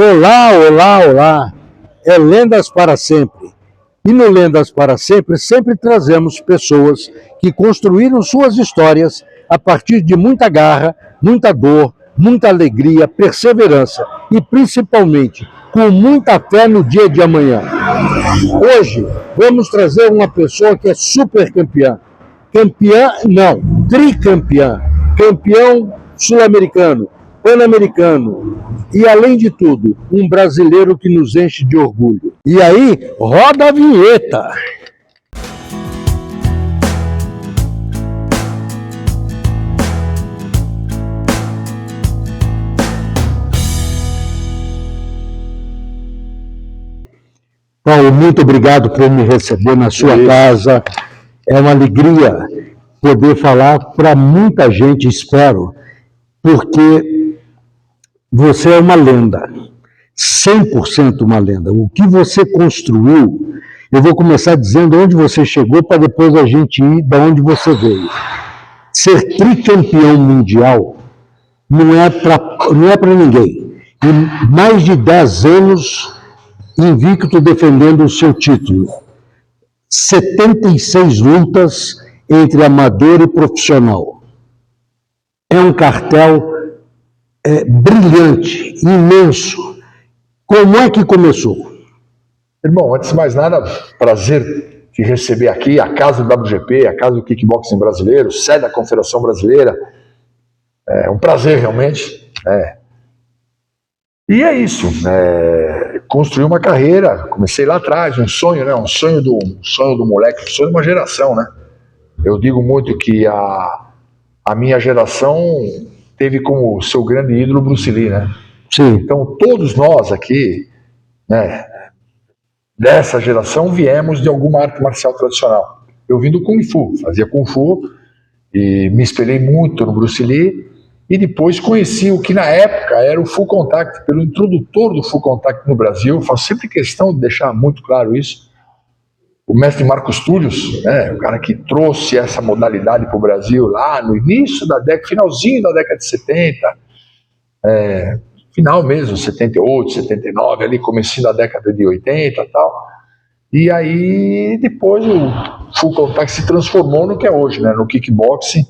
Olá, olá, olá! É Lendas para Sempre. E no Lendas para Sempre, sempre trazemos pessoas que construíram suas histórias a partir de muita garra, muita dor, muita alegria, perseverança e, principalmente, com muita fé no dia de amanhã. Hoje, vamos trazer uma pessoa que é super campeã. Campeã, não, tricampeã. Campeão sul-americano, pan-americano e, além de tudo, um brasileiro que nos enche de orgulho. E aí, roda a vinheta! Paulo, muito obrigado por me receber na sua casa. É uma alegria poder falar para muita gente, espero, porque você é uma lenda, 100% uma lenda. O que você construiu, eu vou começar dizendo onde você chegou para depois a gente ir de onde você veio. Ser tricampeão mundial não é para ninguém. E mais de 10 anos invicto defendendo o seu título. 76 lutas entre amador e profissional. É um cartel brilhante, imenso. Como é que começou? Irmão, antes de mais nada, prazer te receber aqui, a casa do WGP, a casa do kickboxing brasileiro, sede da Confederação Brasileira. É um prazer, realmente. E é isso. Construí uma carreira, comecei lá atrás, um sonho, né? Um sonho do moleque, um sonho de uma geração, né? Eu digo muito que a minha geração teve como seu grande ídolo Bruce Lee, né? Sim. Então todos nós aqui, né, dessa geração viemos de alguma arte marcial tradicional. Eu vim do Kung Fu, fazia Kung Fu e me espelhei muito no Bruce Lee. E depois conheci o que na época era o Full Contact, pelo introdutor do Full Contact no Brasil. Eu faço sempre questão de deixar muito claro isso. O mestre Marcos Túlios, né, o cara que trouxe essa modalidade para o Brasil lá no início da década, finalzinho da década de 70, final mesmo, 78, 79, ali comecinho da década de 80 e tal. E aí depois o Full Contact se transformou no que é hoje, né, no kickboxing,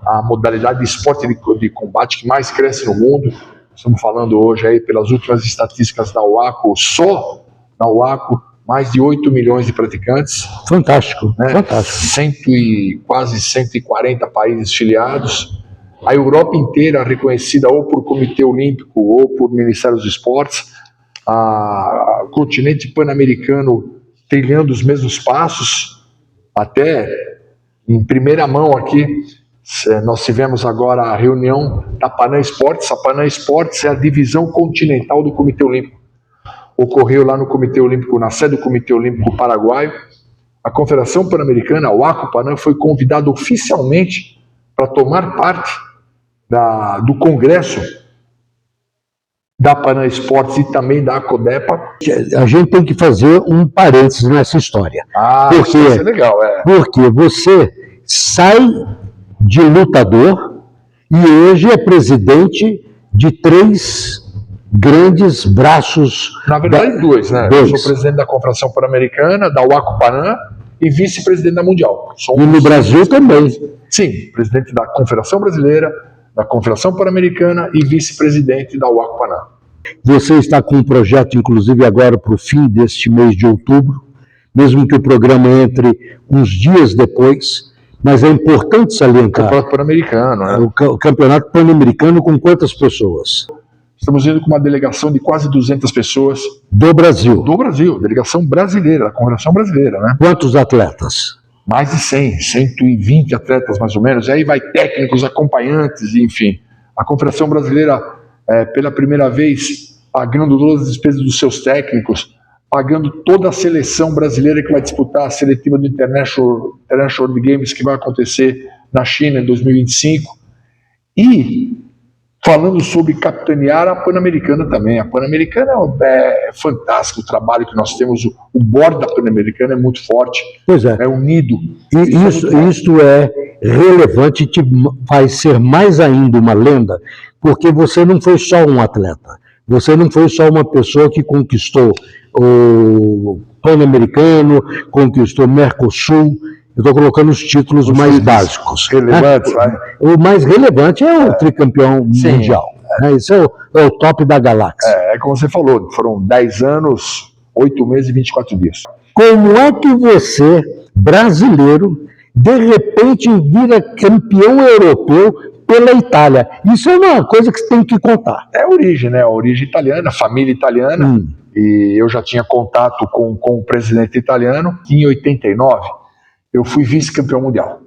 a modalidade de esporte de combate que mais cresce no mundo. Estamos falando hoje aí, pelas últimas estatísticas da WACO, só na WACO, mais de 8 milhões de praticantes. Fantástico, né? Fantástico. Quase 140 países filiados. A Europa inteira reconhecida ou por Comitê Olímpico ou por Ministério dos Esportes. O continente pan-americano trilhando os mesmos passos. Até em primeira mão aqui, nós tivemos agora a reunião da Panam Esportes. A Panam Esportes é a divisão continental do Comitê Olímpico. Ocorreu lá no Comitê Olímpico, na sede do Comitê Olímpico Paraguaio. A Confederação Pan-Americana, a WACO Panam, foi convidada oficialmente para tomar parte do congresso da Panam Esportes e também da ACODEPA. A gente tem que fazer um parênteses nessa história. Porque, isso é legal, Porque você sai de lutador e hoje é presidente de 3 grandes braços. Na verdade, 2, né? Eu sou presidente da Confederação Pan-Americana, da WACO Panam e vice-presidente da Mundial. E no Brasil também. Sim, presidente da Confederação Brasileira, da Confederação Pan-Americana e vice-presidente da WACO Panam. Você está com um projeto, inclusive, agora para o fim deste mês de outubro, mesmo que o programa entre uns dias depois. Mas é importante salientar. O Campeonato Pan-Americano, né? O Campeonato Pan-Americano com quantas pessoas? Estamos indo com uma delegação de quase 200 pessoas. Do Brasil? Do Brasil, delegação brasileira, da Confederação Brasileira, né? Quantos atletas? Mais de 120 atletas, mais ou menos. Aí vai técnicos, acompanhantes, enfim. A Confederação Brasileira, pela primeira vez, pagando todas as despesas dos seus técnicos, pagando toda a seleção brasileira que vai disputar a seletiva do International Games, que vai acontecer na China em 2025. E falando sobre capitanear a Pan-Americana também. A Pan-Americana é fantástico o trabalho que nós temos. O board da Pan-Americana é muito forte, pois é unido. E isso é relevante e te faz ser mais ainda uma lenda, porque você não foi só um atleta. Você não foi só uma pessoa que conquistou o Pan-Americano, conquistou o Mercosul. Eu estou colocando os títulos mais básicos. Relevantes, né? O mais relevante é o tricampeão mundial. Isso é o top da galáxia. É como você falou, foram 10 anos, 8 meses e 24 dias. Como é que você, brasileiro, de repente vira campeão europeu pela Itália? Isso é uma coisa que você tem que contar. É a origem, né? A origem italiana, família italiana. E eu já tinha contato com o presidente italiano. Em 89, eu fui vice-campeão mundial.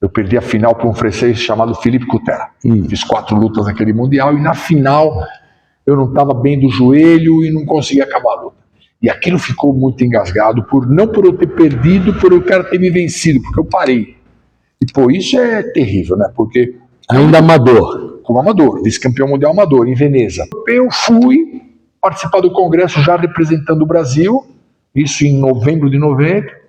Eu perdi a final para um francês chamado Philippe Coutella. Fiz 4 lutas naquele mundial e na final eu não estava bem do joelho e não conseguia acabar a luta. E aquilo ficou muito engasgado, não por eu ter perdido, por eu cara ter me vencido, porque eu parei. E pô, isso é terrível, né? Porque ainda amador. Como amador, vice-campeão mundial amador, em Veneza. Eu fui participar do congresso já representando o Brasil, isso em novembro de 90.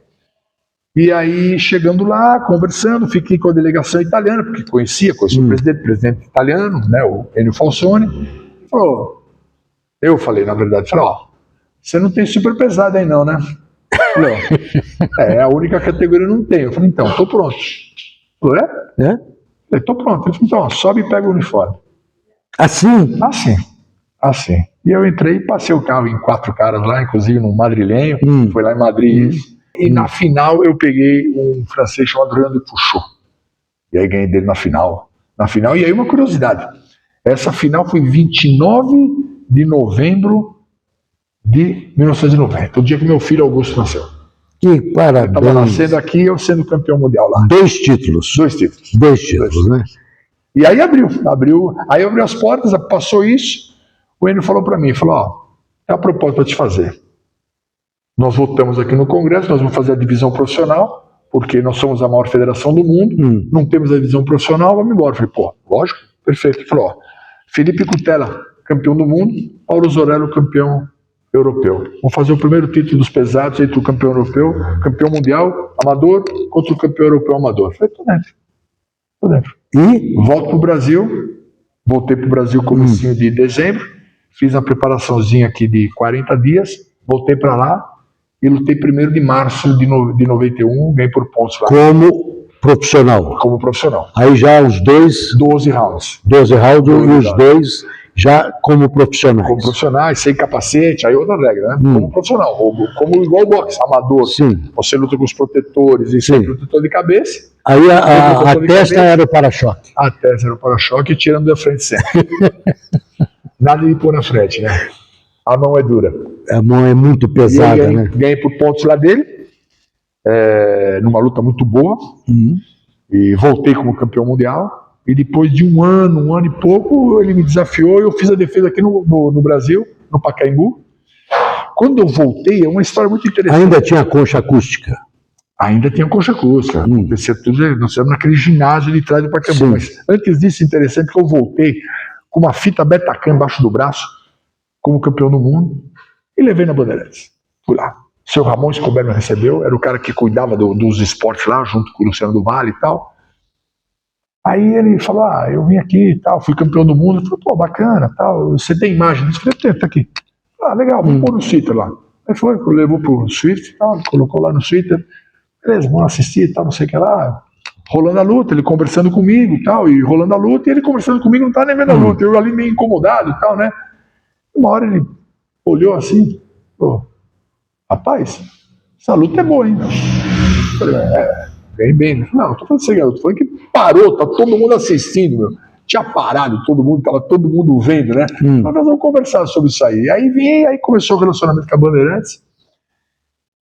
E aí, chegando lá, conversando, fiquei com a delegação italiana, porque conhecia o presidente italiano, né, o Ennio Falsone. Eu falei, na verdade, ó, você não tem super pesado aí não, né? Não. É a única categoria que eu não tenho. Eu falei, então, tô pronto. Falei, é? Falei, tô pronto. Ele falou, então, sobe e pega o uniforme. Assim? Assim. E eu entrei e passei o carro em 4 caras lá, inclusive num madrilenho, foi lá em Madrid. E na final eu peguei um francês chamado Renan de Fouchot. E aí ganhei dele na final. E aí uma curiosidade. Essa final foi 29 de novembro de 1990, o dia que meu filho Augusto nasceu. Que parabéns. Ele estava nascendo aqui e eu sendo campeão mundial lá. 2 títulos. 2 títulos. 2 títulos, né? E aí abriu. Aí abriu as portas, passou isso. O Ennio falou para mim, falou, ó, é a proposta para te fazer. Nós votamos aqui no Congresso, nós vamos fazer a divisão profissional, porque nós somos a maior federação do mundo, não temos a divisão profissional, vamos embora. Eu falei, pô, lógico, perfeito. Ele falou, ó, Philippe Coutella, campeão do mundo, Paulo Zorello, campeão europeu. Vamos fazer o primeiro título dos pesados entre o campeão europeu, campeão mundial, amador, contra o campeão europeu amador. Eu falei, tô dentro. E volto pro Brasil, voltei pro Brasil comecinho de dezembro, fiz uma preparaçãozinha aqui de 40 dias, voltei para lá e lutei 1º de março de 91, ganhei por pontos lá. Como profissional? Como profissional. Aí já os 12 rounds. 12 rounds e os 2 já como profissionais. Como profissionais, sem capacete, aí outra regra, né? Como profissional, como igual o boxe, amador. Sim. Você luta com os protetores e sem protetor de cabeça. Aí a testa era o para-choque. A testa era o para-choque, tirando da frente sempre. Nada de pôr na frente, né? A mão é dura. A mão é muito pesada, né? Ganhei por pontos lá dele, numa luta muito boa, e voltei como campeão mundial. E depois de um ano e pouco, ele me desafiou e eu fiz a defesa aqui no Brasil, no Pacaembu. Quando eu voltei, é uma história muito interessante. Ainda tinha concha acústica? Ainda tinha concha acústica. Acontecia tudo, nós estávamos naquele ginásio de trás do Pacaembu. Mas antes disso, interessante que eu voltei com uma fita Betacam embaixo do braço, como campeão do mundo, e levei na Bandeirantes. Fui lá. O seu Ramon Escobar me recebeu, era o cara que cuidava dos esportes lá, junto com o Luciano do Vale e tal. Aí ele falou, eu vim aqui e tal, fui campeão do mundo. Eu falei, pô, bacana, tal, você tem imagem? Eu falei, tá aqui. Legal, vou pôr no Twitter lá. Aí foi, levou pro Twitter e tal, colocou lá no Twitter. Beleza, vamos assistir e tal, não sei o que lá. Rolando a luta, ele conversando comigo e tal, e rolando a luta, e ele conversando comigo, não tava nem vendo a luta. Eu ali meio incomodado e tal, né? Uma hora ele olhou assim, falou, rapaz, essa luta é boa, hein? Eu falei, ganhei bem. Né? Não, tô falando assim, garoto, tô falando que parou, tá todo mundo assistindo, meu. Tinha parado todo mundo, tava todo mundo vendo, né? Mas nós vamos conversar sobre isso aí. Aí começou o relacionamento com a Bandeirantes,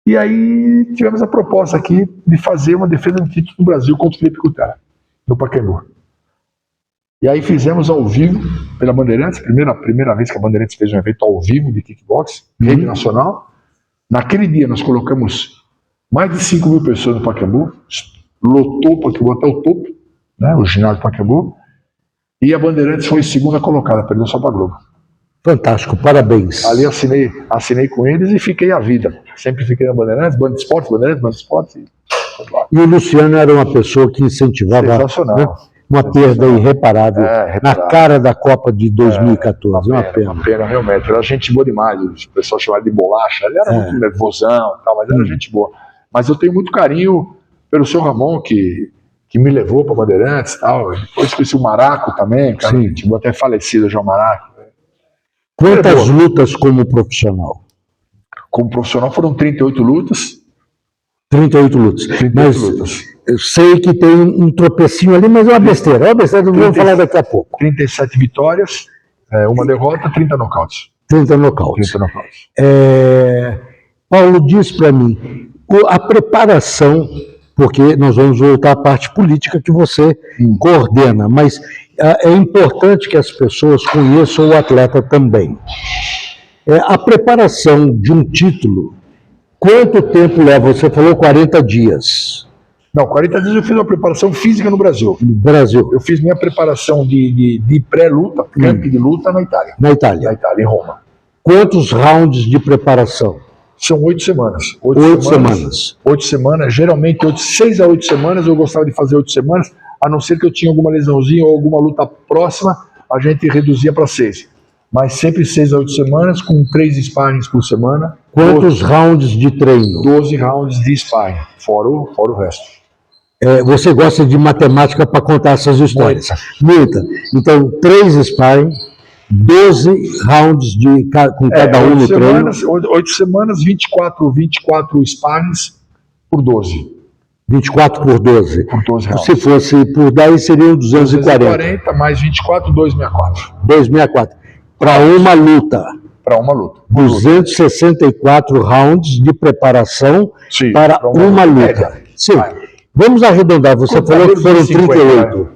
e aí tivemos a proposta aqui de fazer uma defesa do título do Brasil contra o Philippe Coutella, no Pacaembu. E aí fizemos ao vivo pela Bandeirantes, primeira vez que a Bandeirantes fez um evento ao vivo de kickboxing, rede nacional. Naquele dia nós colocamos mais de 5 mil pessoas no Pacaembu, lotou o Pacaembu até o topo, né, o ginásio do Pacaembu, e a Bandeirantes foi segunda colocada, perdeu só para a Globo. Fantástico, parabéns. Ali assinei com eles e fiquei a vida. Sempre fiquei na Bandeirantes, Band Esportes, Bandeirantes, Band Esportes. E o Luciano era uma pessoa que incentivava. Sensacional. Né? Uma perda irreparável, na cara da Copa de 2014. Uma pena, realmente. Era gente boa demais, o pessoal chamava de bolacha. Ele era muito nervosão, tal, mas era gente boa. Mas eu tenho muito carinho pelo seu Ramon, que me levou para Bandeirantes e tal. Depois conheci o Maraco também, cara, gente boa, até falecido já o Maraco. Quantas lutas como profissional? Como profissional foram 38 lutas. 38 lutas. 38 lutas. Eu sei que tem um tropecinho ali, mas é uma besteira. É uma besteira, vamos falar daqui a pouco. 37 vitórias, uma derrota, 30 nocautes. 30 nocautes. 30 nocautes. Paulo, diz para mim, a preparação, porque nós vamos voltar à parte política que você coordena, mas é importante que as pessoas conheçam o atleta também. A preparação de um título, quanto tempo leva? Você falou 40 dias. Não, 40 dias eu fiz uma preparação física no Brasil. No Brasil. Eu fiz minha preparação de pré-luta, camp de luta na Itália. Na Itália. Na Itália, em Roma. Quantos rounds de preparação? São 8 semanas. 8 semanas. 8 semanas, geralmente 6 a 8 semanas, eu gostava de fazer 8 semanas, a não ser que eu tinha alguma lesãozinha ou alguma luta próxima, a gente reduzia para 6. Mas sempre 6 a 8 semanas, com 3 sparrings por semana. Quantos rounds de treino? 12 rounds de sparring, fora o resto. Você gosta de matemática para contar essas histórias? Muita. Então, 3 sparring, 12 rounds com cada um no treino. 8 semanas, 24 sparrings por 12. 24 por 12. Por 12 rounds. Se fosse por 10, seriam 240. 240 mais 24, 264. 264. Para uma luta. Para uma luta. 264 rounds de preparação para uma luta. Sim. Vamos arredondar. Você falou que foram 38.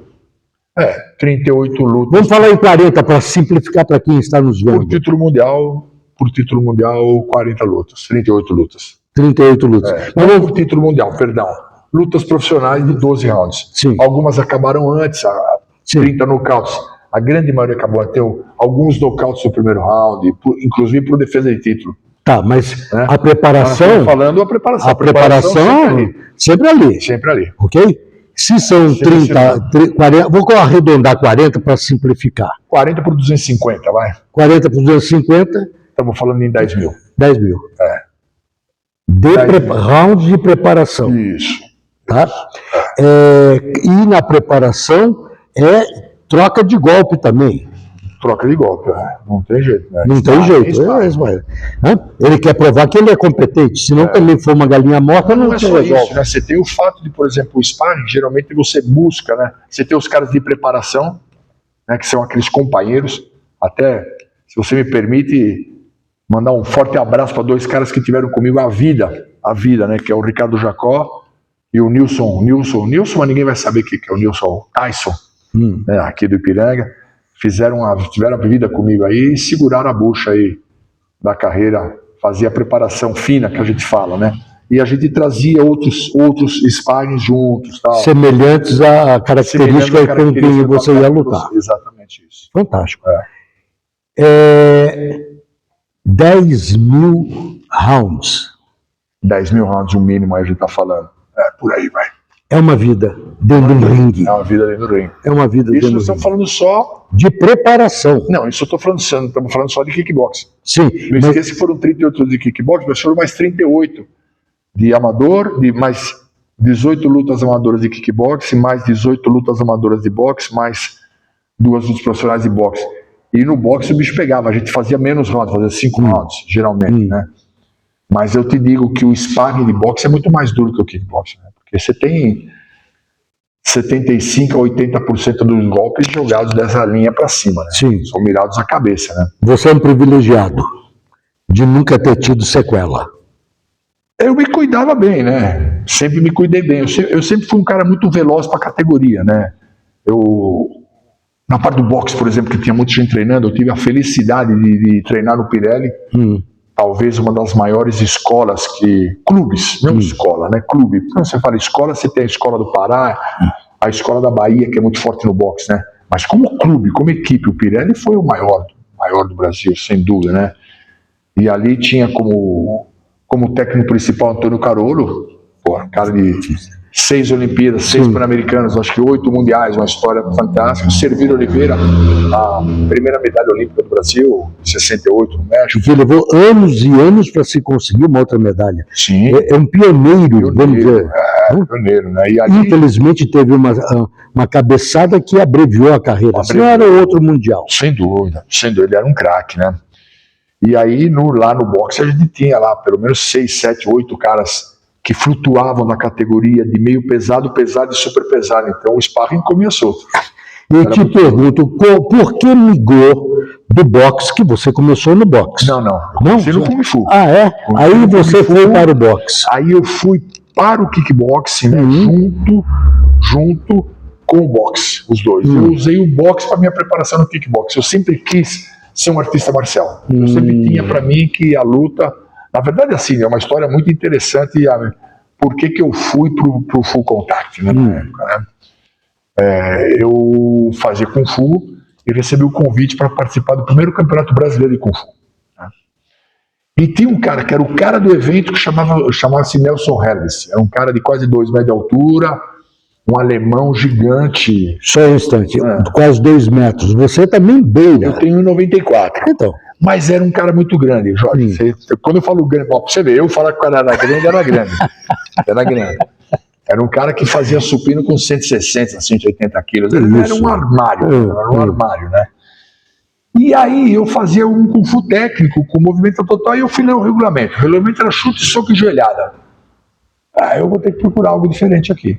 38 lutas. Vamos falar em 40 para simplificar para quem está nos vendo. Por título mundial, 40 lutas. 38 lutas. 38 lutas. Não por título mundial, perdão. Lutas profissionais de 12 rounds. Sim. Algumas acabaram antes, 30 nocautes. A grande maioria acabou a ter alguns nocautes no primeiro round, inclusive por defesa de título. Tá, mas a preparação... Falando a preparação. A preparação sempre ali. Sempre ali. Ok? Se são 30, 40, vou arredondar 40 para simplificar. 40 por 250, vai. 40 por 250. Estamos falando em 10 mil. 10 mil. Round de preparação. Isso. Tá? E na preparação troca de golpe também. Troca de golpe, não tem jeito. Né? Não tem jeito. Ele quer provar que ele é competente, senão também for uma galinha morta, não é só isso, né? Você tem o fato de, por exemplo, o sparring, geralmente você busca, né? Você tem os caras de preparação, né? Que são aqueles companheiros, até, se você me permite, mandar um forte abraço para 2 caras que tiveram comigo a vida, né? Que é o Ricardo Jacó e o Nilson, mas ninguém vai saber o que é o Nilson Tyson, né? Aqui do Ipiranga. Tiveram a vida comigo aí e seguraram a bucha aí da carreira, fazia a preparação fina que a gente fala, né? E a gente trazia outros sparring juntos, tal. Semelhantes à característica com quem você ia lutar. Exatamente isso. Fantástico. 10 mil rounds. 10 mil rounds, o mínimo aí a gente está falando. Por aí vai. É uma vida dentro do ringue. É uma vida dentro do ringue. É uma vida isso dentro do ringue. Isso nós estamos falando só... de preparação. Não, isso eu estou falando, estamos falando só de kickboxing. Sim. Não esqueça que foram 38 de kickboxing, mas foram mais 38 de amador, mais 18 lutas amadoras de kickboxing, mais 18 lutas amadoras de boxe, mais 2 lutas profissionais de boxe. E no boxe o bicho pegava, a gente fazia menos rounds, fazia 5 rounds, geralmente, né? Mas eu te digo que o sparring de boxe é muito mais duro que o kickboxing, né? Porque você tem 75% a 80% dos golpes jogados dessa linha para cima, né? Sim. São mirados à cabeça, né? Você é um privilegiado de nunca ter tido sequela. Eu me cuidava bem, né? Sempre me cuidei bem. Eu sempre fui um cara muito veloz para a categoria, né? Na parte do boxe, por exemplo, que tinha muita gente treinando, eu tive a felicidade de treinar no Pirelli. Talvez uma das maiores escolas clubes, não escola, né? Clube. Quando você fala escola, você tem a escola do Pará, a escola da Bahia, que é muito forte no boxe, né? Mas como clube, como equipe, o Pirelli foi o maior do Brasil, sem dúvida, né? E ali tinha como técnico principal Antônio Carolo, cara de 6 Olimpíadas, 6 Pan-Americanos, acho que 8 mundiais, uma história fantástica. Servir Oliveira, a primeira medalha olímpica do Brasil, 68 no México. Que levou anos e anos para se conseguir uma outra medalha. Sim. É um pioneiro, vamos dizer. Pioneiro, né? E aí, infelizmente teve uma cabeçada que abreviou a carreira. Senão era outro mundial. Sem dúvida, ele era um craque, né? E aí, lá no boxe, a gente tinha lá pelo menos 6, 7, 8 caras que flutuavam na categoria de meio pesado, pesado e super pesado. Então o sparring comia solto. Eu te pergunto, por que migrou do boxe, que você começou no boxe? Não, comecei no Kung Fu. Ah, é? Aí você foi para o boxe. Aí eu fui para o kickboxing, né, junto com o boxe, os dois. Eu usei o boxe para minha preparação no kickboxing. Eu sempre quis ser um artista marcial. Eu sempre tinha para mim que a luta... Na verdade, assim, é uma história muito interessante. Por que eu fui pro full contact, né, na época, né? Eu fazia Kung Fu e recebi o convite para participar do primeiro campeonato brasileiro de Kung Fu. Né? E tinha um cara que era o cara do evento que chamava-se Nelson Hermes. Era um cara de quase 2 metros de altura, um alemão gigante. Só um instante, quase 2 metros. Você também beira. Eu tenho 1,94. Então. Mas era um cara muito grande, Jorge. Quando eu falo grande, pra você ver, eu falar que o cara era grande. Era grande. Era um cara que fazia supino com 160, 180 quilos. Ele era um armário, né? E aí eu fazia um Kung Fu técnico com movimento total e eu fui ler o regulamento. O regulamento era chute, soco e joelhada. Eu vou ter que procurar algo diferente aqui.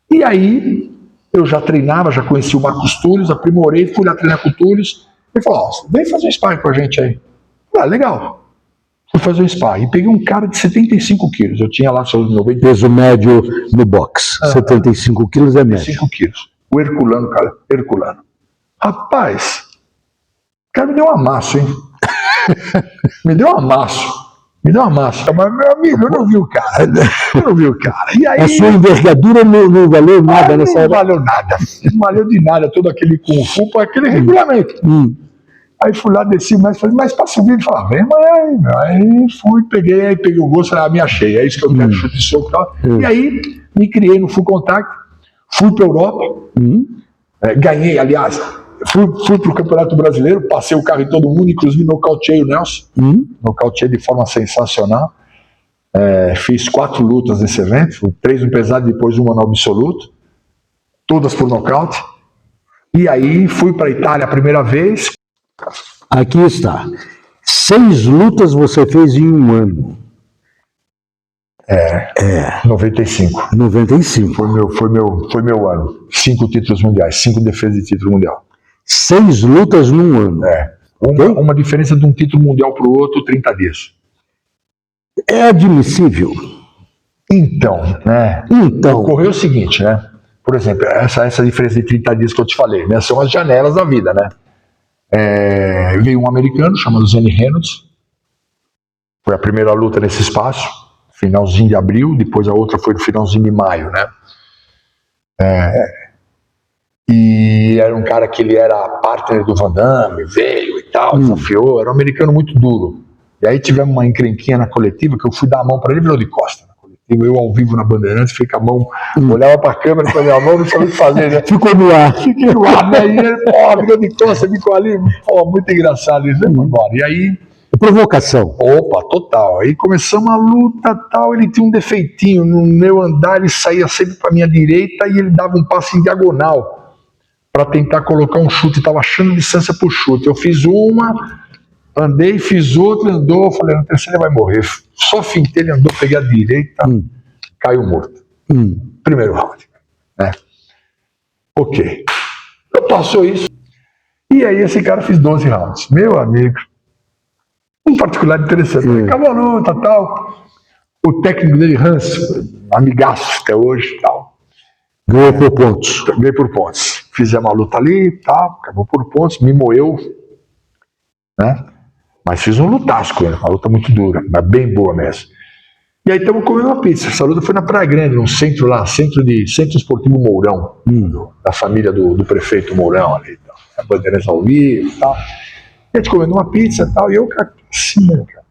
E aí eu já treinava, já conhecia o Marcos Túlios, aprimorei, fui lá treinar com o Túlios. Ele falou, vem fazer um sparring com a gente aí. Legal. Fui fazer um sparring. E peguei um cara de 75 quilos. Eu tinha lá seus 90. Peso médio no boxe. 75 quilos é médio. 75 quilos. O Herculano, cara. Herculano. Rapaz, o cara me deu um amasso, hein? Me deu um amasso. Mas, meu amigo, eu não vi o cara. E aí, a sua envergadura não valeu nada nessa hora? Não valeu nada. Não valeu de nada todo aquele Kung Fu para aquele regulamento. Aí fui lá, desci, mas falei, mas pra subir, ele falava, vem, aí fui, peguei o gosto, falei, me achei, é isso que eu quero, chute de soco e tal. E aí, me criei no Full Contact, fui pra Europa, ganhei, aliás, fui pro Campeonato Brasileiro, passei o carro em todo mundo, inclusive nocauteei o Nelson, nocauteei de forma sensacional, fiz 4 lutas nesse evento, 3 no pesado e depois uma no absoluto, todas por nocaute, e aí fui pra Itália a primeira vez. Aqui está. 6 lutas você fez em um ano. 95. 95. Foi meu ano. 5 títulos mundiais, 5 defesas de título mundial. 6 lutas num ano. Uma diferença de um título mundial para o outro, 30 dias. É admissível? Então, ocorreu o seguinte, né? Por exemplo, essa diferença de 30 dias que eu te falei, né? São as janelas da vida, né? Veio um americano chamado Zane Reynolds, foi a primeira luta nesse espaço, finalzinho de abril, depois a outra foi no finalzinho de maio, né? E era um cara que ele era partner do Van Damme, veio e tal, desafiou, era um americano muito duro. E aí tivemos uma encrenquinha na coletiva que eu fui dar a mão para ele e virou de costa. Eu ao vivo na Bandeirantes, fiquei com a mão, olhava pra câmera, fazia a mão, não sabia o que fazer, né? Ficou no ar. Fiquei no ar, né? E ele, virou de costa, ficou ali, muito engraçado isso, embora. E aí... Provocação. Opa, total. Aí começamos a luta, tal, ele tinha um defeitinho, no meu andar ele saía sempre pra minha direita e ele dava um passo em diagonal pra tentar colocar um chute, tava achando distância pro chute. Eu fiz uma... Andei, fiz outra, andou, falei, na terceira ele vai morrer. Só fintei, ele andou, peguei a direita, caiu morto. Primeiro round. Né? Ok. Passou isso. E aí esse cara fez 12 rounds. Meu amigo. Um particular interessante. Acabou a luta, tal. O técnico dele, Hans, amigaço até hoje, tal. Ganhou por pontos. Ganhei por pontos. Fizemos a luta ali, tal, acabou por pontos, me moeu, né? Mas fiz um lutaço com ele, uma luta muito dura, mas bem boa mesmo. E aí estamos comendo uma pizza. Essa luta foi na Praia Grande, num centro lá, Centro Esportivo Mourão, da família do prefeito Mourão ali, a Bandeirantes ao vivo e tal. E a gente comendo uma pizza e tal, e eu assim, cara.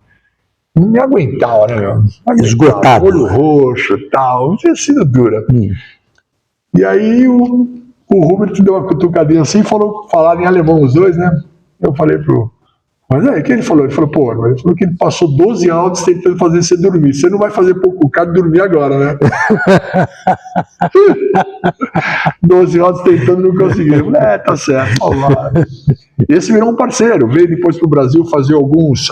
não me aguentava, né, meu? Não aguentava. Esgotado. Olho roxo e tal, tinha sido dura. E aí o Hubert deu uma cutucadinha assim e falaram em alemão os dois, né? Eu falei mas o que ele falou? Ele falou, ele falou que ele passou 12 rounds tentando fazer você dormir. Você não vai fazer pouco cara dormir agora, né? 12 rounds tentando, não conseguiu. Tá certo. Esse virou um parceiro, veio depois pro Brasil fazer alguns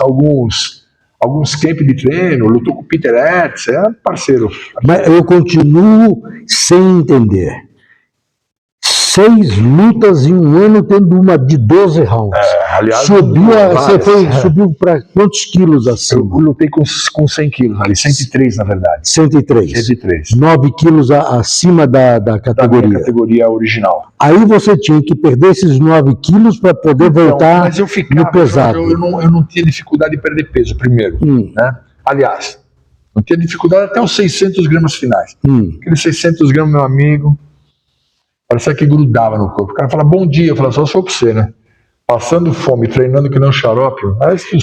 camp de treino, lutou com o Peter Hertz, é parceiro. Mas eu continuo sem entender. 6 lutas em um ano, tendo uma de 12 rounds. Aliás, subiu para quantos quilos acima? Eu lutei com 100 quilos ali, 103 na verdade. 103. 9 quilos acima da categoria. Da minha categoria original. Aí você tinha que perder esses 9 quilos para poder voltar mas eu ficava, no pesado. Eu não tinha dificuldade de perder peso primeiro. Né? Aliás, não tinha dificuldade até os 600 gramas finais. Aqueles 600 gramas, meu amigo, parecia que grudava no corpo. O cara fala, bom dia. Eu falo, só se for pra você, né? Passando fome, treinando que não xarope.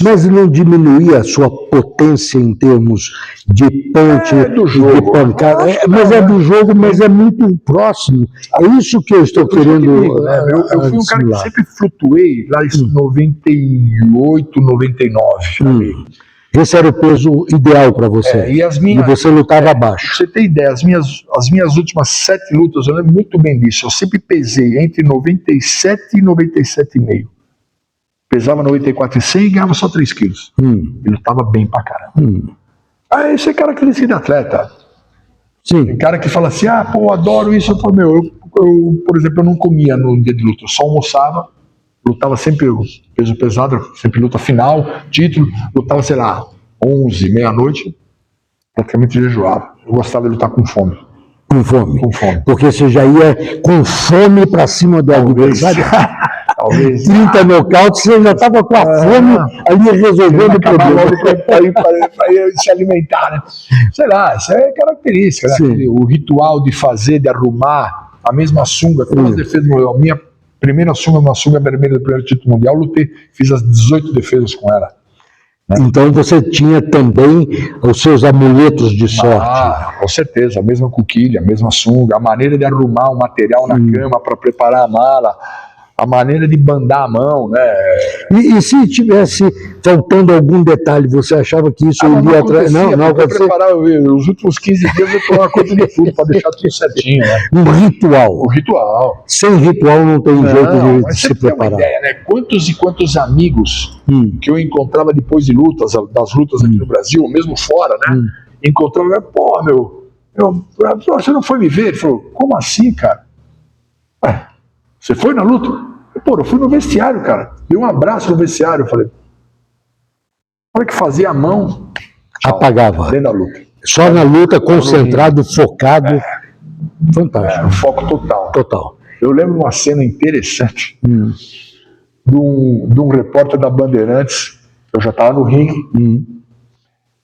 Mas não diminuía a sua potência em termos de punch, de pancada. Mas é do jogo, mas é muito próximo. É isso que eu estou querendo. Eu fui um cara que sempre flutuei lá em 98, 99. Esse era o peso ideal para você. E você lutava abaixo. Pra você ter ideia, as minhas últimas 7 lutas, eu lembro muito bem disso. Eu sempre pesei entre 97 e 97,5. Pesava 94,100 e ganhava só 3 quilos. E lutava bem pra caramba. Isso é característica de atleta. Sim. Tem cara que fala assim, eu adoro isso. Eu falo, eu, por exemplo, eu não comia no dia de luta. Eu só almoçava. Lutava sempre peso pesado, sempre luta final, título, lutava, sei lá, 11, meia-noite, praticamente jejuava. Eu gostava de lutar com fome. Com fome? Com fome. Porque você já ia com fome pra cima do adversário. Talvez. 30 nocautes, você já estava com a fome ali resolvendo o problema. Para se alimentar, né? Sei lá, isso é característica, né? O ritual de fazer, de arrumar a mesma sunga, todas as defesas, a minha primeira sunga, uma sunga vermelha do primeiro título mundial, lutei, fiz as 18 defesas com ela. Né? Então você tinha também os seus amuletos de sorte. Com certeza, a mesma coquilha, a mesma sunga, a maneira de arrumar o material na cama para preparar a mala, a maneira de bandar a mão, né? E se tivesse faltando algum detalhe, você achava que isso iria atrás? Não acontecia. Preparar os últimos 15 dias eu tomava conta de tudo para deixar tudo certinho, né? Um ritual. O ritual. Sem ritual não tem jeito de se preparar. Uma ideia, né? Quantos e quantos amigos que eu encontrava depois de lutas, das lutas aqui no Brasil, mesmo fora, né? Encontrava, você não foi me ver? Ele falou, como assim, cara? Você foi na luta? Eu fui no vestiário, cara. Dei um abraço no vestiário. Eu falei, na hora que fazia a mão, apagava. Dentro da luta. Só na luta, concentrado, focado. Fantástico. Foco total. Total. Eu lembro uma cena interessante de um repórter da Bandeirantes. Eu já estava no ringue.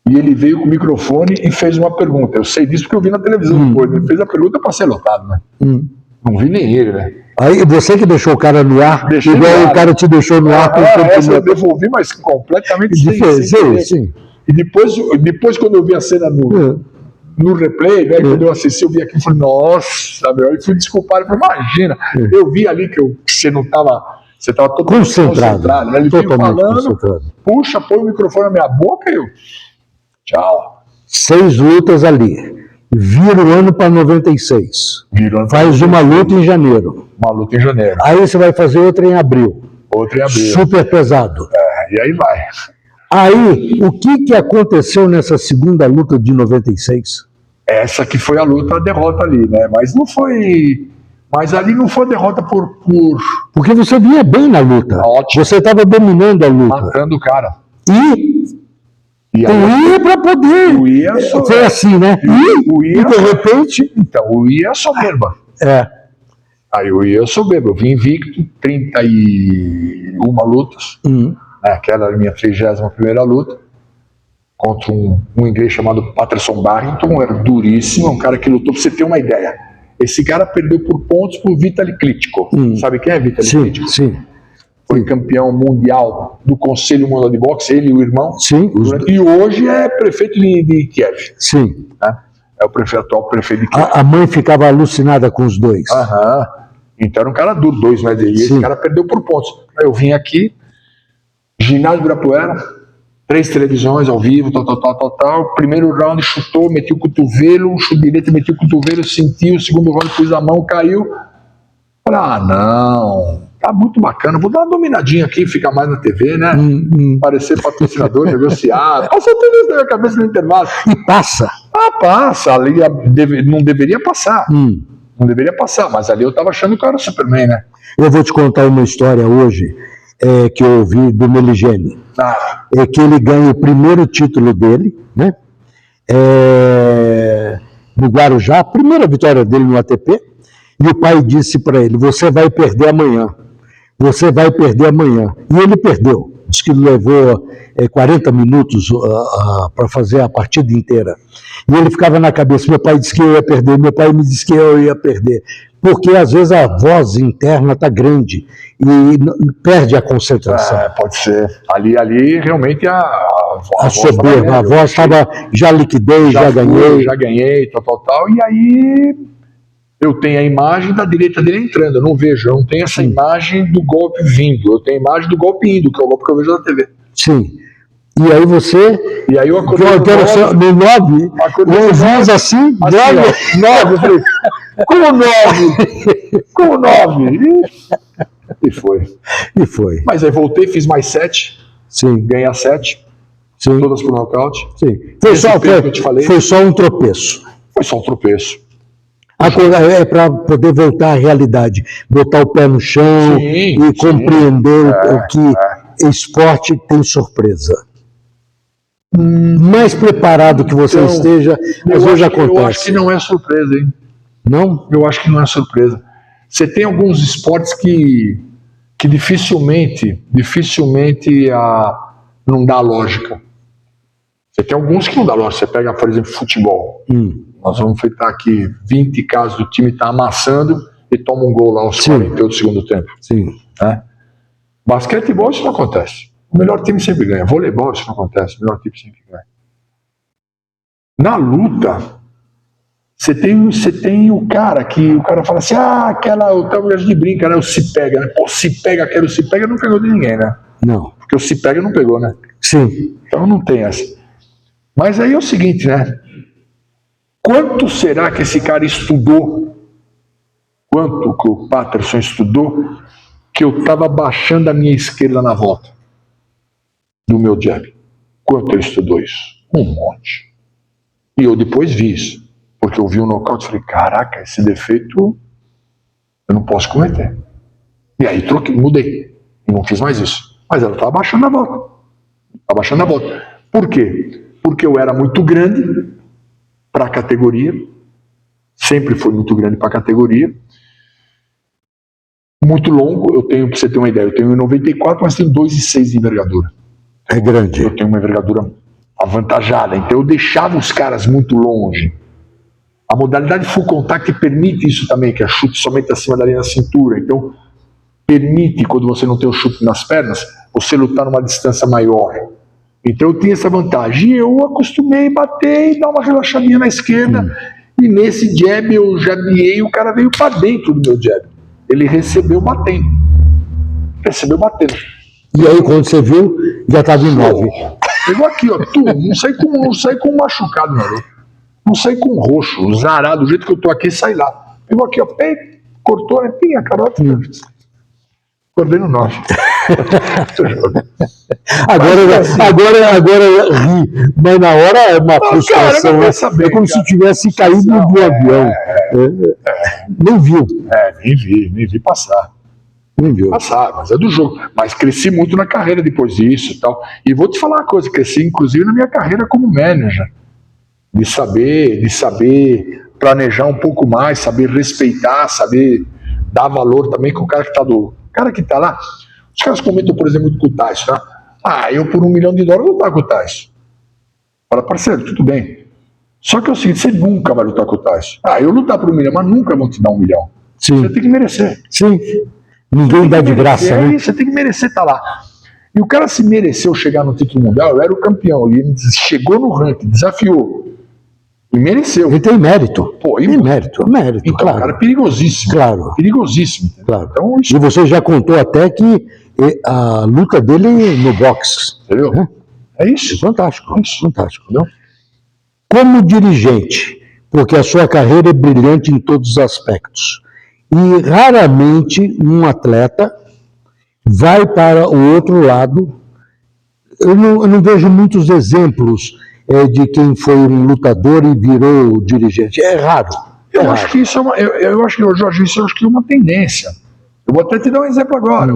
E ele veio com o microfone e fez uma pergunta. Eu sei disso porque eu vi na televisão depois. Ele fez a pergunta para ser lotado, né? Não vi nem ele, né? Aí você que deixou o cara no ar, igual o cara te deixou no ar. Essa eu devolvi, mas completamente sim. E depois quando eu vi a cena no replay, né, quando eu assisti, eu vi aqui e falei, nossa, meu, e fui desculpar. Eu falei, imagina, eu vi ali que você não estava, você estava todo concentrado, né? Ele veio falando, puxa, põe o microfone na minha boca e eu, tchau. 6 lutas ali. Vira o ano para 96. Faz uma luta em janeiro. Uma luta em janeiro. Aí você vai fazer outra em abril. Outra em abril. Super pesado. E aí vai. Aí, o que aconteceu nessa segunda luta de 96? Essa que foi a derrota ali, né? Mas não foi... Mas ali não foi derrota por... Porque você vinha bem na luta. Ótimo. Você estava dominando a luta. Matando o cara. E aí, para poder. Foi assim, né? E de repente. Então, o é soberba. Aí o é soberba. Eu vim invicto, 31 lutas. Aquela era a minha 31ª luta. Contra um inglês chamado Patterson Barrington. Era duríssimo. Um cara que lutou, pra você ter uma ideia. Esse cara perdeu por pontos pro Vitaly Klitschko. Sabe quem é Vitaly Klitschko? Sim. foi campeão mundial do Conselho Mundial de Boxe, ele e o irmão. Sim. E hoje é prefeito de Kiev. Sim. Né? É o atual prefeito de Kiev. A mãe ficava alucinada com os dois. Aham. Então era um cara duro, 2 metros. E esse cara perdeu por pontos. Aí eu vim aqui, ginásio Ibirapuera, 3 televisões ao vivo, tal. Primeiro round chutou, meti o cotovelo, chute direito, meti o cotovelo, sentiu, o segundo round pus a mão, caiu. Falei, não, tá muito bacana, vou dar uma dominadinha aqui, ficar mais na TV, né? Parecer patrocinador, negociado. Passou tudo isso na minha cabeça no intervalo. E passa. Passa, ali não deveria passar. Não deveria passar, mas ali eu tava achando que eu era o Superman, né? Eu vou te contar uma história hoje que eu ouvi do Meligeni. É que ele ganha o primeiro título dele, né? No Guarujá, a primeira vitória dele no ATP, e o pai disse para ele, você vai perder amanhã. Você vai perder amanhã. E ele perdeu. Diz que levou 40 minutos para fazer a partida inteira. E ele ficava na cabeça, meu pai disse que eu ia perder, meu pai me disse que eu ia perder. Porque às vezes a voz interna está grande e perde a concentração. Pode ser. Ali realmente a soberba, a voz estava, já liquidei, já ganhei. Tal. E aí eu tenho a imagem da direita dele entrando, eu não vejo, eu não tenho essa imagem do golpe vindo, eu tenho a imagem do golpe indo, que é o golpe que eu vejo na TV. Sim. E aí você... E aí eu acordei no 9, voz assim, 9, eu falei, como 9? Como 9? E foi. Mas aí voltei, fiz mais 7, ganhei as 7, todas por nocaute. Sim. Foi só um tropeço. Foi só um tropeço. É para poder voltar à realidade, botar o pé no chão e compreender o que esporte tem surpresa. Mais preparado que você esteja, às vezes acontece. Eu acho que não é surpresa, hein? Não? Eu acho que não é surpresa. Você tem alguns esportes que dificilmente não dá lógica. Você tem alguns que não dá lógica. Você pega, por exemplo, futebol. Nós vamos enfrentar aqui 20 casos do time tá amassando e toma um gol lá aos 48 do segundo tempo. Né? Basquetebol, isso não acontece. O melhor time sempre ganha. Voleibol, isso não acontece. O melhor time sempre ganha. Na luta, você tem o cara que o cara fala assim, o tabuleiro de brinca, né? O se pega, né? Pô, se pega, quero se pega, não pegou de ninguém, né? Não. Porque o se pega não pegou, né? Sim. Então não tem essa. Mas aí é o seguinte, né? Quanto será que esse cara estudou? Quanto que o Patterson estudou que eu estava baixando a minha esquerda na volta do meu jab? Quanto ele estudou isso? Um monte. E eu depois vi isso. Porque eu vi um nocaute e falei, caraca, esse defeito eu não posso cometer. E aí mudei. E não fiz mais isso. Mas ela estava baixando a volta. Por quê? Porque eu era muito grande para a categoria. Sempre foi muito grande para a categoria. Muito longo. Eu tenho, para você ter uma ideia, eu tenho 1,94, mas tenho 2,6 de envergadura. É grande. Eu tenho uma envergadura avantajada. Então eu deixava os caras muito longe. A modalidade full contact permite isso também, que é chute somente acima da linha da cintura. Então, permite, quando você não tem o chute nas pernas, você lutar numa distância maior. Então, eu tinha essa vantagem. E eu acostumei a bater e dar uma relaxadinha na esquerda. E nesse jab, eu jabiei, o cara veio para dentro do meu jab. Ele recebeu batendo. E aí, quando você viu, já estava em 9. Pegou aqui, ó. Não sai com machucado, não. Não saí com roxo, zarado, do jeito que eu tô aqui, sai lá. Pegou aqui, ó, cortou, né? Pinha, carota. Acordei no 9. Agora ri, mas na hora é uma frustração. Cara, é como se tivesse caído do avião. Nem viu. Nem vi passar. Nem viu. Passar, mas é do jogo. Mas cresci muito na carreira depois disso e tal. E vou te falar uma coisa, cresci inclusive na minha carreira como manager. De saber planejar um pouco mais, saber respeitar, saber dar valor também com o cara que tá lá. Os caras comentam, por exemplo, muito com o Tyson, né? Eu por $1 milhão vou lutar com o Tyson. Fala, parceiro, tudo bem. Só que é o seguinte, você nunca vai lutar com o Tyson. Eu lutar por $1 milhão, mas nunca vão te dar $1 milhão. Sim. Você tem que merecer. Sim. Ninguém dá de graça, né? Você tem que merecer estar lá. E o cara se mereceu chegar no título mundial, eu era o campeão, e ele chegou no ranking, desafiou. E mereceu. Ele tem mérito. Pô, tem mérito, então, claro. cara, perigosíssimo. Claro. Perigosíssimo. Claro. Então, E você já contou até que a luta dele no boxe. Entendeu? Né? É isso. Fantástico, fantástico. Entendeu? Como dirigente, porque a sua carreira é brilhante em todos os aspectos, e raramente um atleta vai para o outro lado. Eu não vejo muitos exemplos de quem foi um lutador e virou dirigente. É raro. Eu acho que isso é uma. Eu acho que, Jorge, isso eu acho que é uma tendência. Eu vou até te dar um exemplo agora.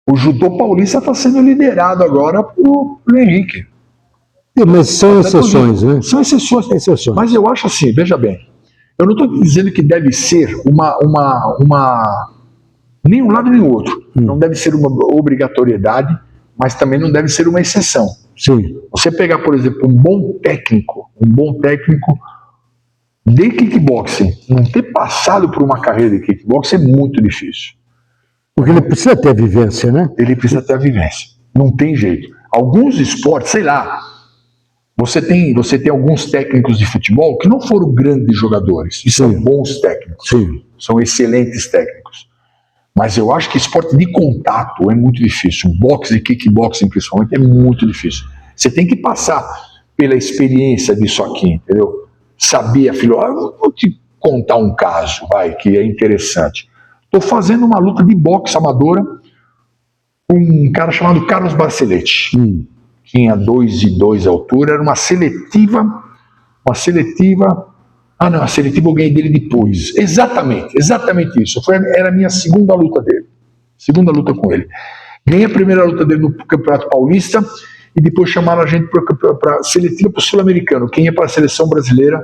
O judô paulista está sendo liderado agora por Henrique. Mas são exceções, né? São exceções. Exceções. Mas eu acho assim, veja bem, eu não estou dizendo que deve ser nem um lado nem o outro. Não deve ser uma obrigatoriedade, mas também não deve ser uma exceção. Sim. Você pegar, por exemplo, um bom técnico de kickboxing, não ter passado por uma carreira de kickboxing é muito difícil. Porque ele precisa ter a vivência, né? Ele precisa ter a vivência. Não tem jeito. Alguns esportes, sei lá, você tem alguns técnicos de futebol que não foram grandes jogadores, e são bons técnicos. Sim. São excelentes técnicos. Mas eu acho que esporte de contato é muito difícil. Boxe e kickboxing, principalmente, é muito difícil. Você tem que passar pela experiência disso aqui, entendeu? Saber, filho, eu vou te contar um caso, que é interessante. Estou fazendo uma luta de boxe amadora com um cara chamado Carlos Barcelete. Tinha 2'2" de altura, era uma seletiva. Ah, não, a seletiva eu ganhei dele depois. Exatamente isso. Era a minha segunda luta dele. Segunda luta com ele. Ganhei a primeira luta dele no Campeonato Paulista e depois chamaram a gente para seletiva para o Sul-Americano. Quem ia para a seleção brasileira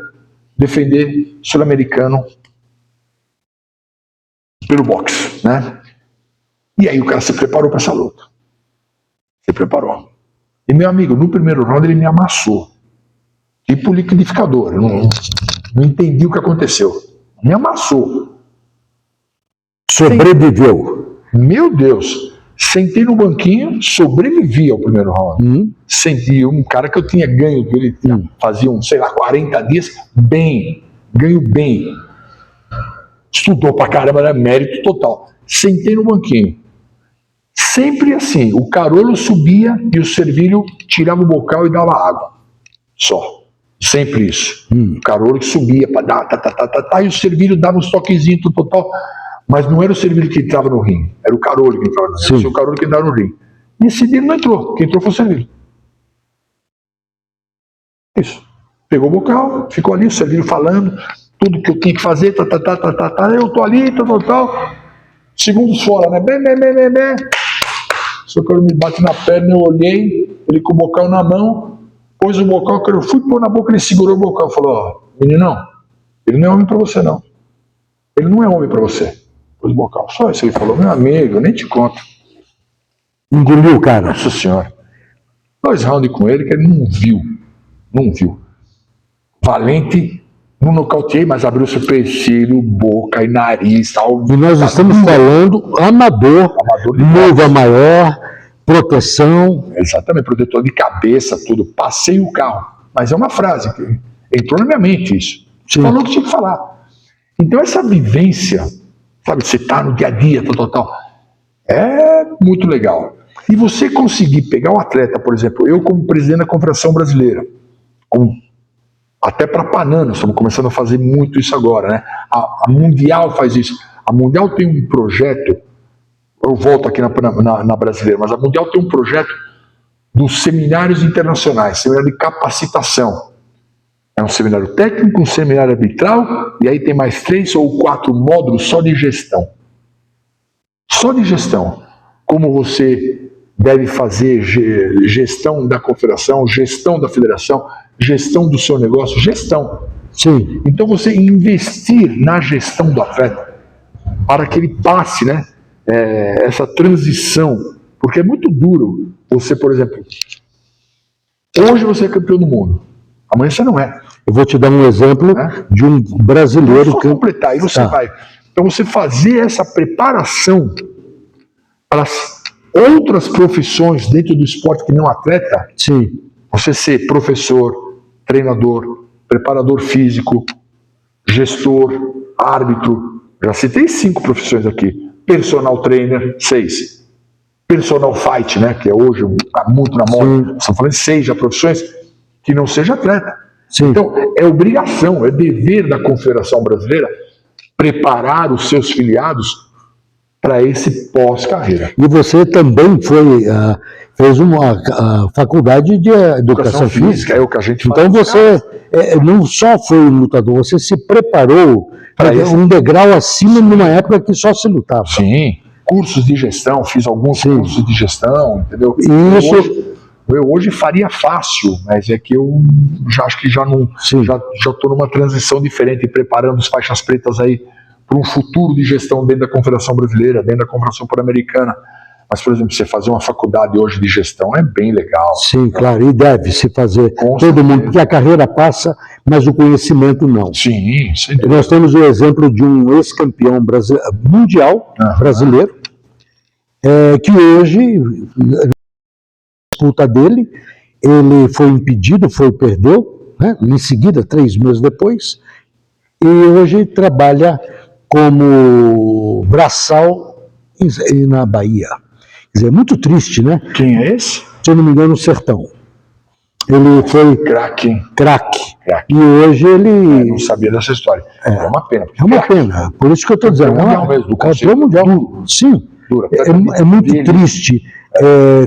defender Sul-Americano pelo boxe, né? E aí o cara se preparou para essa luta. Se preparou. E meu amigo, no primeiro round ele me amassou. Tipo liquidificador. Eu não entendi o que aconteceu. Me amassou. Sobreviveu. Meu Deus. Sentei no banquinho, sobrevivi ao primeiro round. Senti um cara que eu tinha ganho dele, fazia 40 dias, ganho bem. Estudou pra caramba, era mérito total. Sentei no banquinho. Sempre assim, o Carolo subia e o Servilho tirava o bocal e dava água. Só. Sempre isso. O Carolo que subia para dar, e o Servilho dava uns toquezinhos total. Mas não era o Servilho que entrava no ringue, era o Carolo que entrava no ringue. Era o Carolo que entrava no ringue. E esse dia ele não entrou, quem entrou foi o Servilho. Isso. Pegou o bocal, ficou ali, o Servilho falando tudo que eu tinha que fazer, eu tô ali, tal. Segundos fora, né? Bem. Só que ele me bate na perna, eu olhei, ele com o bocal na mão, pôs o bocal, quando eu fui pôr na boca, ele segurou o bocal, falou, meninão, ele não é homem pra você não. Ele não é homem pra você. Pôs o bocal, só isso. Ele falou, meu amigo, eu nem te conto. Engoliu o cara. Nossa senhora. 2 rounds com ele que ele não viu. Valente, não nocauteei, mas abriu supercílio, boca e nariz, tal. E nós estamos falando amador de luva maior, proteção. Exatamente, protetor de cabeça, tudo. Passei o carro. Mas é uma frase que entrou na minha mente isso. Você falou que tinha que falar. Então essa vivência, sabe, você tá no dia a dia, tal, é muito legal. E você conseguir pegar um atleta, por exemplo, eu como presidente da Confederação Brasileira, até para Panana, estamos começando a fazer muito isso agora, né? A Mundial faz isso. A Mundial tem um projeto, eu volto aqui na Brasileira, mas a Mundial tem um projeto dos seminários internacionais, seminário de capacitação. É um seminário técnico, um seminário arbitral, e aí tem mais 3 ou 4 módulos só de gestão. Só de gestão. Como você deve fazer gestão da confederação, gestão da federação, gestão do seu negócio, gestão. Sim. Então você investir na gestão do atleta para que ele passe, né, essa transição, porque é muito duro você, por exemplo, hoje você é campeão do mundo, amanhã você não é. Eu vou te dar um exemplo de um brasileiro que completar, aí você vai Então você fazer essa preparação para as outras profissões dentro do esporte que não atleta, Sim. você ser professor, treinador, preparador físico, gestor, árbitro, já citei 5 profissões aqui, personal trainer, 6, personal fight, né, que é hoje está muito na moda, estamos falando de 6 já profissões, que não seja atleta. Sim. Então, é obrigação, é dever da Confederação Brasileira preparar os seus filiados para esse pós-carreira. E você também fez uma faculdade de educação física. É o que a gente faz. Então você não só foi um lutador, você se preparou para um degrau acima numa época que só se lutava. Sim, cursos de gestão, fiz alguns cursos de gestão, entendeu? Eu hoje faria fácil, mas é que eu acho que já estou numa transição diferente, preparando os faixas pretas aí para um futuro de gestão dentro da Confederação Brasileira, dentro da Confederação Pan-Americana. Mas, por exemplo, você fazer uma faculdade hoje de gestão é bem legal. Sim, claro, e deve se fazer. Todo mundo, porque a carreira passa, mas o conhecimento não. Sim, sem dúvida. Nós temos o exemplo de um ex-campeão mundial brasileiro, que hoje, na disputa dele, ele foi impedido, perdeu, né, em seguida, 3 meses depois, e hoje trabalha como braçal na Bahia. Quer dizer, muito triste, né? Quem é esse? Se eu não me engano, no Sertão. Ele foi craque. E hoje ele... não sabia dessa história. É uma pena. É uma pena. Por isso que eu estou dizendo. Mundial mesmo, do campeão mundial. Sim. É muito triste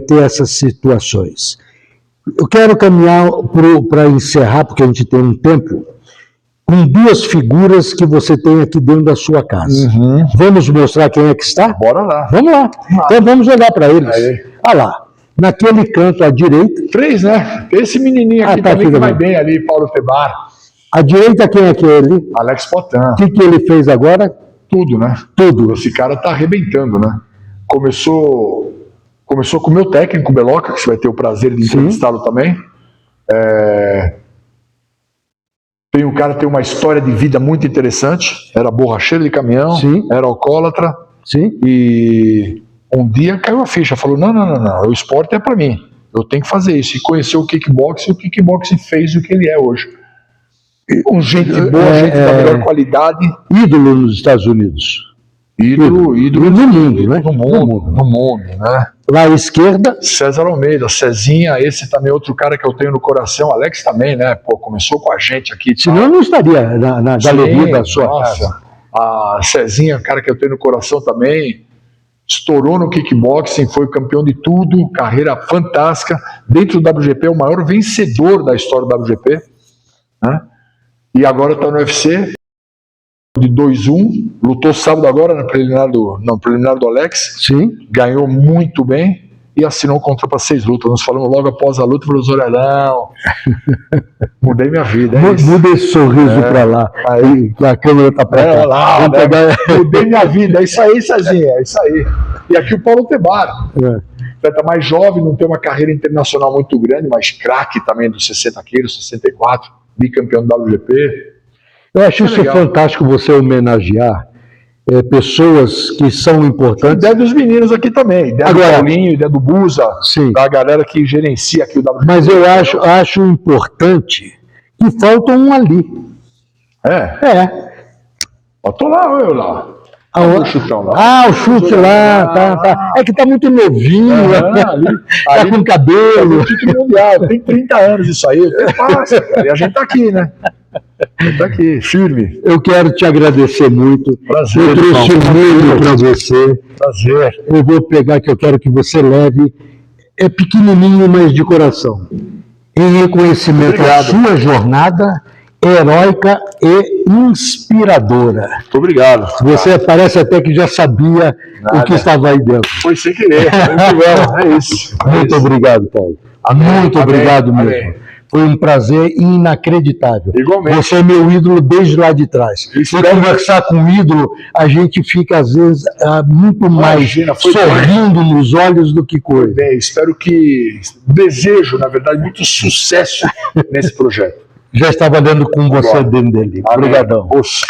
ter essas situações. Eu quero caminhar para encerrar, porque a gente tem um tempo, com 2 figuras que você tem aqui dentro da sua casa. Vamos mostrar quem é que está? Bora lá. Vamos lá. Então vamos olhar para eles. Olha lá. Naquele canto à direita. 3, né? Esse menininho aqui também que vai bem ali, Paulo Tebar. À direita, quem é aquele? Alex Potan. O que ele fez agora? Tudo, né? Tudo. Esse cara tá arrebentando, né? Começou com o meu técnico, Beloca, que você vai ter o prazer de entrevistá-lo também. O cara tem uma história de vida muito interessante. Era borracheiro de caminhão, era alcoólatra. E um dia caiu a ficha, falou, não, o esporte é para mim. Eu tenho que fazer isso. E conheceu o kickboxing, e o kickboxing fez o que ele é hoje. Um gente boa, gente da melhor qualidade. Ídolo nos Estados Unidos. Ídolo no mundo, né? No mundo, né? Lá à esquerda. César Almeida, Cezinha, esse também é outro cara que eu tenho no coração. Alex também, né? Pô, começou com a gente aqui. Senão não estaria na galeria da sua casa. A Cezinha, cara que eu tenho no coração também. Estourou no kickboxing, foi campeão de tudo, carreira fantástica. Dentro do WGP, é o maior vencedor da história do WGP. Né? E agora está no UFC. De 2-1, lutou sábado agora no preliminar do Alex. Ganhou muito bem e assinou um contrato para 6 lutas. Nós falamos logo após a luta, falou, Zorelão, mudei minha vida. Muda esse sorriso para lá, aí que a câmera tá para lá. Mudei minha vida, é isso aí, Cezinha, é isso aí. E aqui o Paulo Tebar, atleta mais jovem, não tem uma carreira internacional muito grande, mas craque também dos 60 quilos, 64, bicampeão do WGP. Eu acho isso fantástico, você homenagear pessoas que são importantes. A ideia dos meninos aqui também, ideia do Paulinho, ideia do Buza, da galera que gerencia aqui o WGP. Mas eu acho importante que falta um ali. Eu tô lá, eu lá. O chutão lá. O chute lá, tá. É que tá muito novinho, tá com cabelo. Título mundial, tem 30 anos isso aí, passa, cara, e a gente tá aqui, né? Tá aqui, firme. Eu quero te agradecer muito. Prazer. Eu trouxe um livro para você. Prazer. Eu vou pegar, que eu quero que você leve. É pequenininho, mas de coração. Em reconhecimento à sua jornada heróica e inspiradora. Muito obrigado. Você parece até que já sabia o que estava aí dentro. Foi sem querer. É isso. Muito obrigado, Paulo. Muito obrigado mesmo. Amém. Foi um prazer inacreditável. Igualmente. Você é meu ídolo desde lá de trás. E conversar com um ídolo, a gente fica, às vezes, muito mais sorrindo nos olhos do que coisa. Bem, espero que... Desejo, na verdade, muito sucesso nesse projeto. Já estava lendo com você dentro dele. Obrigadão. Oxe.